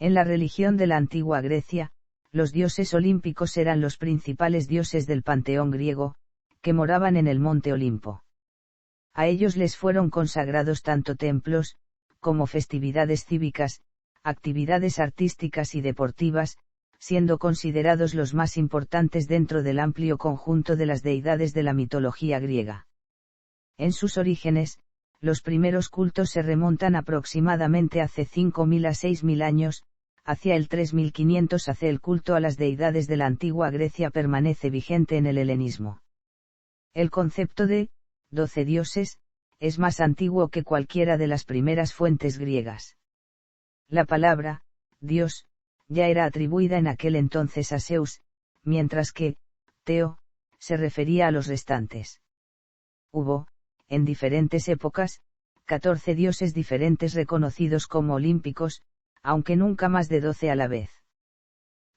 En la religión de la antigua Grecia, los dioses olímpicos eran los principales dioses del panteón griego, que moraban en el monte Olimpo. A ellos les fueron consagrados tanto templos, como festividades cívicas, actividades artísticas y deportivas, siendo considerados los más importantes dentro del amplio conjunto de las deidades de la mitología griega. En sus orígenes, los primeros cultos se remontan aproximadamente hace 5.000 a 6.000 años, hacia el 3500 AC el culto a las deidades de la antigua Grecia permanece vigente en el helenismo. El concepto de 12 dioses es más antiguo que cualquiera de las primeras fuentes griegas. La palabra Dios ya era atribuida en aquel entonces a Zeus, mientras que Teo se refería a los restantes. Hubo, en diferentes épocas, 14 dioses diferentes reconocidos como olímpicos, aunque nunca más de 12 a la vez.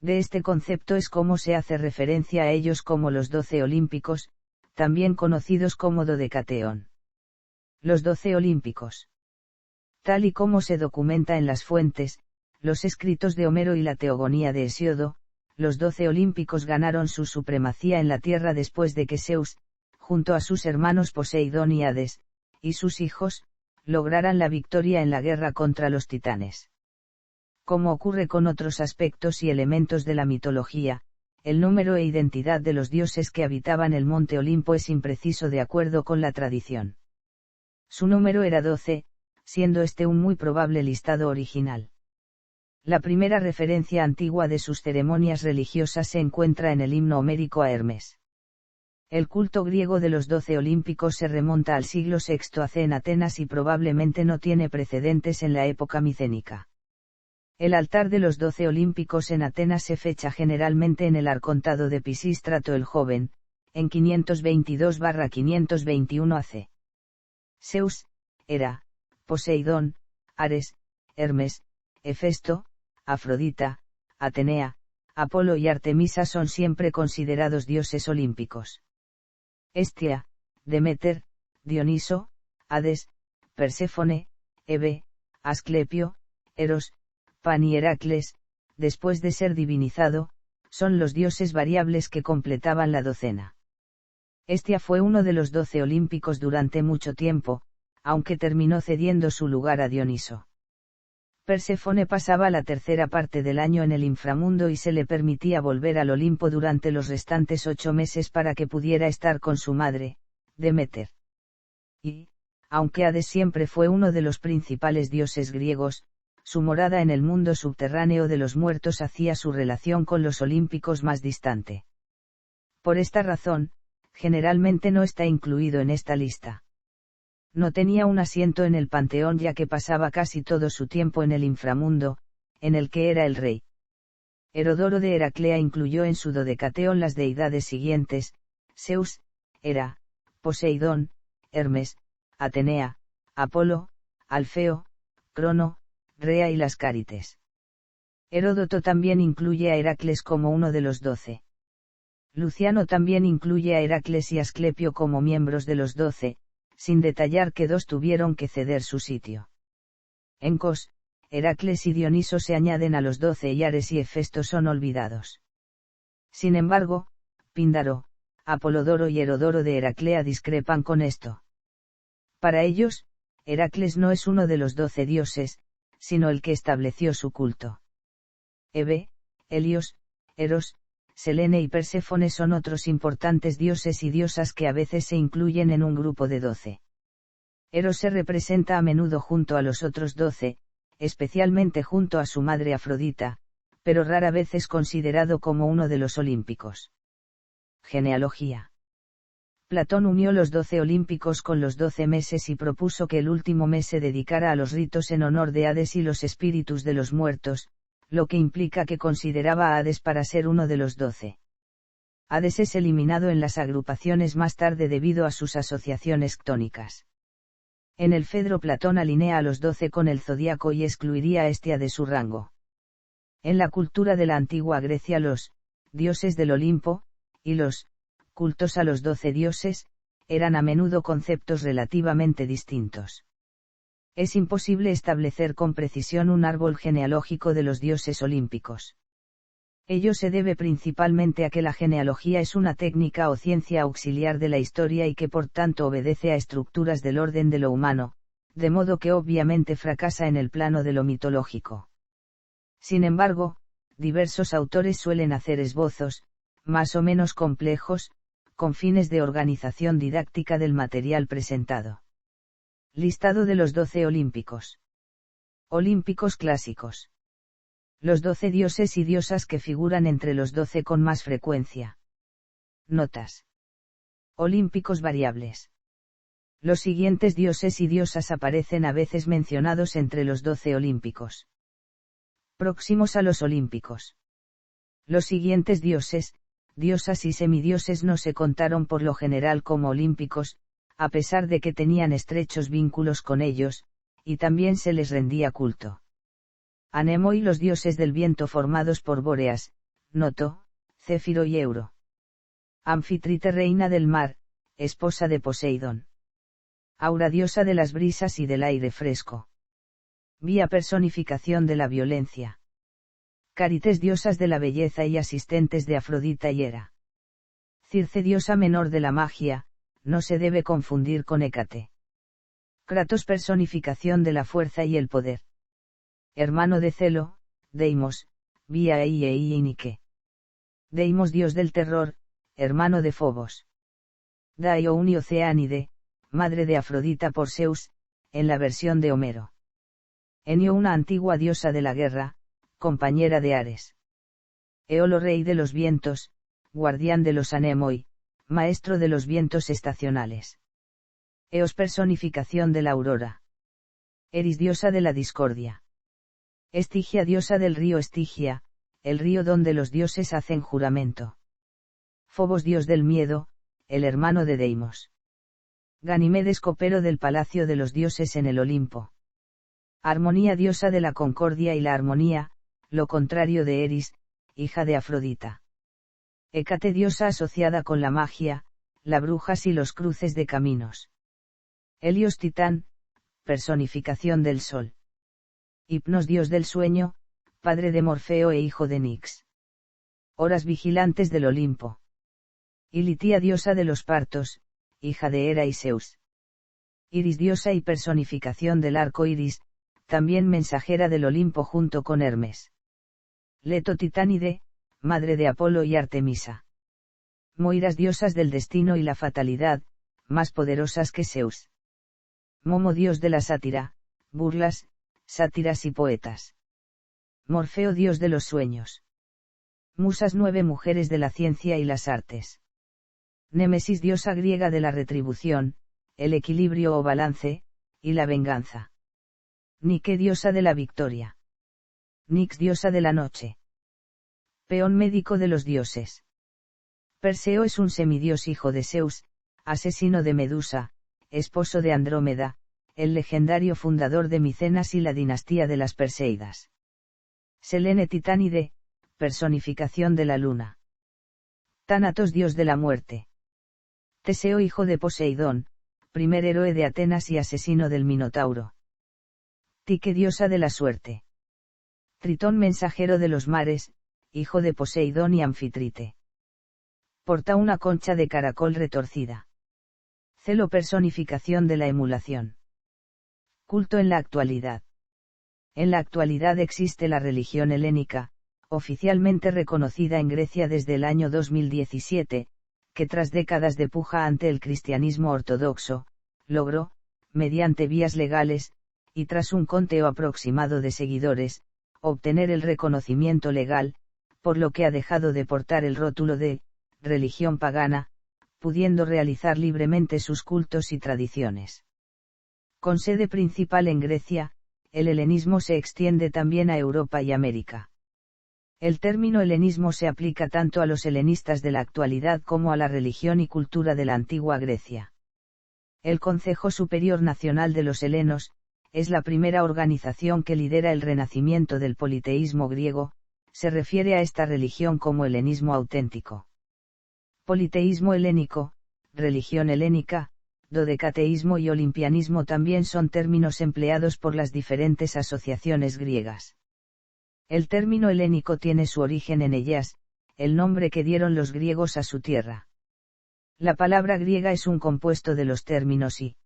De este concepto es como se hace referencia a ellos como los 12 olímpicos, también conocidos como dodecateón. Los 12 olímpicos. Tal y como se documenta en las fuentes, los escritos de Homero y la Teogonía de Hesíodo, los 12 olímpicos ganaron su supremacía en la tierra después de que Zeus, junto a sus hermanos Poseidón y Hades, y sus hijos, lograran la victoria en la guerra contra los titanes. Como ocurre con otros aspectos y elementos de la mitología, el número e identidad de los dioses que habitaban el monte Olimpo es impreciso de acuerdo con la tradición. Su número era 12, siendo este un muy probable listado original. La primera referencia antigua de sus ceremonias religiosas se encuentra en el himno homérico a Hermes. El culto griego de los 12 olímpicos se remonta al siglo VI AC en Atenas y probablemente no tiene precedentes en la época micénica. El altar de los 12 olímpicos en Atenas se fecha generalmente en el arcontado de Pisístrato el Joven, en 522-521 AC. Zeus, Hera, Poseidón, Ares, Hermes, Hefesto, Afrodita, Atenea, Apolo y Artemisa son siempre considerados dioses olímpicos. Hestia, Demeter, Dioniso, Hades, Perséfone, Hebe, Asclepio, Eros, Pan y Heracles, después de ser divinizado, son los dioses variables que completaban la docena. Hestia fue uno de los 12 olímpicos durante mucho tiempo, aunque terminó cediendo su lugar a Dioniso. Perséfone pasaba la tercera parte del año en el inframundo y se le permitía volver al Olimpo durante los restantes 8 meses para que pudiera estar con su madre, Demeter. Y, aunque Hades siempre fue uno de los principales dioses griegos, su morada en el mundo subterráneo de los muertos hacía su relación con los olímpicos más distante. Por esta razón, generalmente no está incluido en esta lista. No tenía un asiento en el panteón ya que pasaba casi todo su tiempo en el inframundo, en el que era el rey. Herodoro de Heraclea incluyó en su dodecateón las deidades siguientes: Zeus, Hera, Poseidón, Hermes, Atenea, Apolo, Alfeo, Crono, Rea y las Cárites. Heródoto también incluye a Heracles como uno de los 12. Luciano también incluye a Heracles y Asclepio como miembros de los 12, sin detallar que 2 tuvieron que ceder su sitio. En Cos, Heracles y Dioniso se añaden a los 12 y Ares y Hefesto son olvidados. Sin embargo, Píndaro, Apolodoro y Herodoro de Heraclea discrepan con esto. Para ellos, Heracles no es uno de los 12 dioses, sino el que estableció su culto. Hebe, Helios, Eros, Selene y Perséfone son otros importantes dioses y diosas que a veces se incluyen en un grupo de 12. Eros se representa a menudo junto a los otros 12, especialmente junto a su madre Afrodita, pero rara vez es considerado como uno de los olímpicos. Genealogía. Platón unió los 12 olímpicos con los 12 meses y propuso que el último mes se dedicara a los ritos en honor de Hades y los espíritus de los muertos, lo que implica que consideraba a Hades para ser uno de los 12. Hades es eliminado en las agrupaciones más tarde debido a sus asociaciones ctónicas. En el Fedro Platón alinea a los 12 con el zodíaco y excluiría a Hestia de su rango. En la cultura de la antigua Grecia los dioses del Olimpo, y los cultos a los 12 dioses, eran a menudo conceptos relativamente distintos. Es imposible establecer con precisión un árbol genealógico de los dioses olímpicos. Ello se debe principalmente a que la genealogía es una técnica o ciencia auxiliar de la historia y que por tanto obedece a estructuras del orden de lo humano, de modo que obviamente fracasa en el plano de lo mitológico. Sin embargo, diversos autores suelen hacer esbozos, más o menos complejos, con fines de organización didáctica del material presentado. Listado de los 12 olímpicos. Olímpicos clásicos. Los 12 dioses y diosas que figuran entre los 12 con más frecuencia. Notas. Olímpicos variables. Los siguientes dioses y diosas aparecen a veces mencionados entre los 12 olímpicos. Próximos a los olímpicos. Los siguientes dioses, diosas y semidioses no se contaron por lo general como olímpicos, a pesar de que tenían estrechos vínculos con ellos, y también se les rendía culto. Anemo y los dioses del viento formados por Bóreas, Noto, Céfiro y Euro. Anfitrite reina del mar, esposa de Poseidón. Aura diosa de las brisas y del aire fresco. Vía personificación de la violencia. Carites diosas de la belleza y asistentes de Afrodita y Hera. Circe diosa menor de la magia, no se debe confundir con Hécate. Kratos personificación de la fuerza y el poder. Hermano de Celo, Deimos, Vía y Nike. Deimos dios del terror, hermano de Fobos. Daion y Oceánide, madre de Afrodita por Zeus, en la versión de Homero. Enio una antigua diosa de la guerra, compañera de Ares. Eolo rey de los vientos, guardián de los Anemoi, maestro de los vientos estacionales. Eos personificación de la aurora. Eris diosa de la discordia. Estigia diosa del río Estigia, el río donde los dioses hacen juramento. Fobos dios del miedo, el hermano de Deimos. Ganimedes copero del palacio de los dioses en el Olimpo. Armonía diosa de la concordia y la armonía, lo contrario de Eris, hija de Afrodita. Hécate diosa asociada con la magia, las brujas y los cruces de caminos. Helios titán, personificación del sol. Hipnos dios del sueño, padre de Morfeo e hijo de Nix. Horas vigilantes del Olimpo. Ilitia diosa de los partos, hija de Hera y Zeus. Iris diosa y personificación del arco iris, también mensajera del Olimpo junto con Hermes. Leto titánide, madre de Apolo y Artemisa. Moiras diosas del destino y la fatalidad, más poderosas que Zeus. Momo dios de la sátira, burlas, sátiras y poetas. Morfeo dios de los sueños. Musas 9 mujeres de la ciencia y las artes. Némesis diosa griega de la retribución, el equilibrio o balance, y la venganza. Nike diosa de la victoria. Nix diosa de la noche. Peón médico de los dioses. Perseo es un semidios hijo de Zeus, asesino de Medusa, esposo de Andrómeda, el legendario fundador de Micenas y la dinastía de las Perseidas. Selene titánide, personificación de la luna. Tánatos dios de la muerte. Teseo hijo de Poseidón, primer héroe de Atenas y asesino del Minotauro. Tique diosa de la suerte. Tritón mensajero de los mares, hijo de Poseidón y Anfitrite. Porta una concha de caracol retorcida. Celo personificación de la emulación. Culto en la actualidad. En la actualidad existe la religión helénica, oficialmente reconocida en Grecia desde el año 2017, que tras décadas de puja ante el cristianismo ortodoxo, logró, mediante vías legales, y tras un conteo aproximado de seguidores, obtener el reconocimiento legal, por lo que ha dejado de portar el rótulo de religión pagana, pudiendo realizar libremente sus cultos y tradiciones. Con sede principal en Grecia, el helenismo se extiende también a Europa y América. El término helenismo se aplica tanto a los helenistas de la actualidad como a la religión y cultura de la antigua Grecia. El Consejo Superior Nacional de los Helenos, es la primera organización que lidera el renacimiento del politeísmo griego, se refiere a esta religión como helenismo auténtico. Politeísmo helénico, religión helénica, dodecateísmo y olimpianismo también son términos empleados por las diferentes asociaciones griegas. El término helénico tiene su origen en Hellas, el nombre que dieron los griegos a su tierra. La palabra griega es un compuesto de los términos y.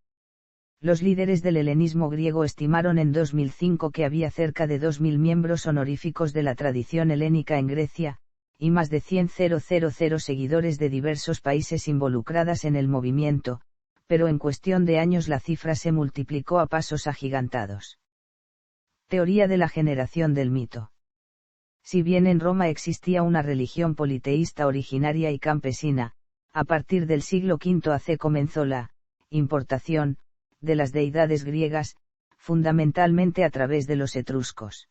Los líderes del helenismo griego estimaron en 2005 que había cerca de 2000 miembros honoríficos de la tradición helénica en Grecia, y más de 100.000 seguidores de diversos países involucradas en el movimiento, pero en cuestión de años la cifra se multiplicó a pasos agigantados. Teoría de la generación del mito. Si bien en Roma existía una religión politeísta originaria y campesina, a partir del siglo V AC comenzó la importación de las deidades griegas, fundamentalmente a través de los etruscos.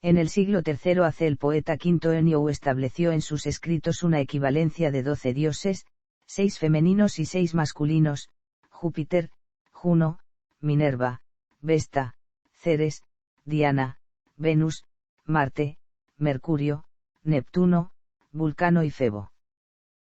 En el siglo III AC el poeta Quinto Enio estableció en sus escritos una equivalencia de 12 dioses, 6 femeninos y 6 masculinos: Júpiter, Juno, Minerva, Vesta, Ceres, Diana, Venus, Marte, Mercurio, Neptuno, Vulcano y Febo.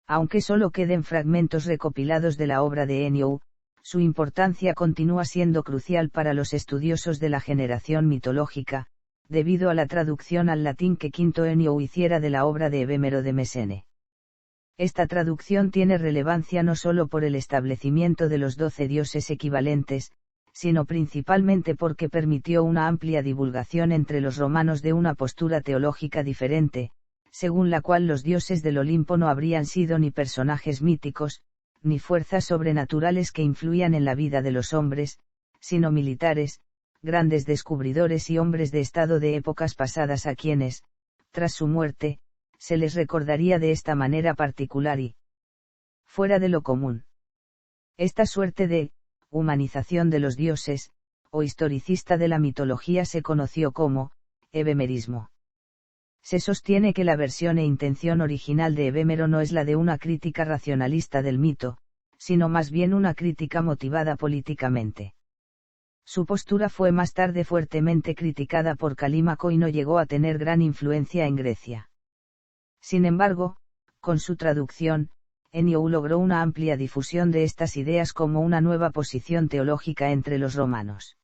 Aunque solo queden fragmentos recopilados de la obra de Enio, su importancia continúa siendo crucial para los estudiosos de la generación mitológica, debido a la traducción al latín que Quinto Enio hiciera de la obra de Evémero de Mesene. Esta traducción tiene relevancia no solo por el establecimiento de los 12 dioses equivalentes, sino principalmente porque permitió una amplia divulgación entre los romanos de una postura teológica diferente, según la cual los dioses del Olimpo no habrían sido ni personajes míticos, ni fuerzas sobrenaturales que influían en la vida de los hombres, sino militares, grandes descubridores y hombres de estado de épocas pasadas a quienes, tras su muerte, se les recordaría de esta manera particular y fuera de lo común. Esta suerte de humanización de los dioses, o historicista de la mitología se conoció como evemerismo. Se sostiene que la versión e intención original de Evémero no es la de una crítica racionalista del mito, sino más bien una crítica motivada políticamente. Su postura fue más tarde fuertemente criticada por Calímaco y no llegó a tener gran influencia en Grecia. Sin embargo, con su traducción, Enio logró una amplia difusión de estas ideas como una nueva posición teológica entre los romanos.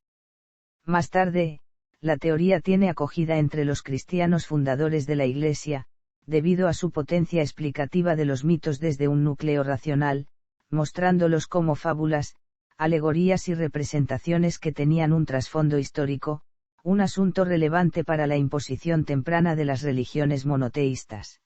Más tarde, la teoría tiene acogida entre los cristianos fundadores de la Iglesia, debido a su potencia explicativa de los mitos desde un núcleo racional, mostrándolos como fábulas, alegorías y representaciones que tenían un trasfondo histórico, un asunto relevante para la imposición temprana de las religiones monoteístas.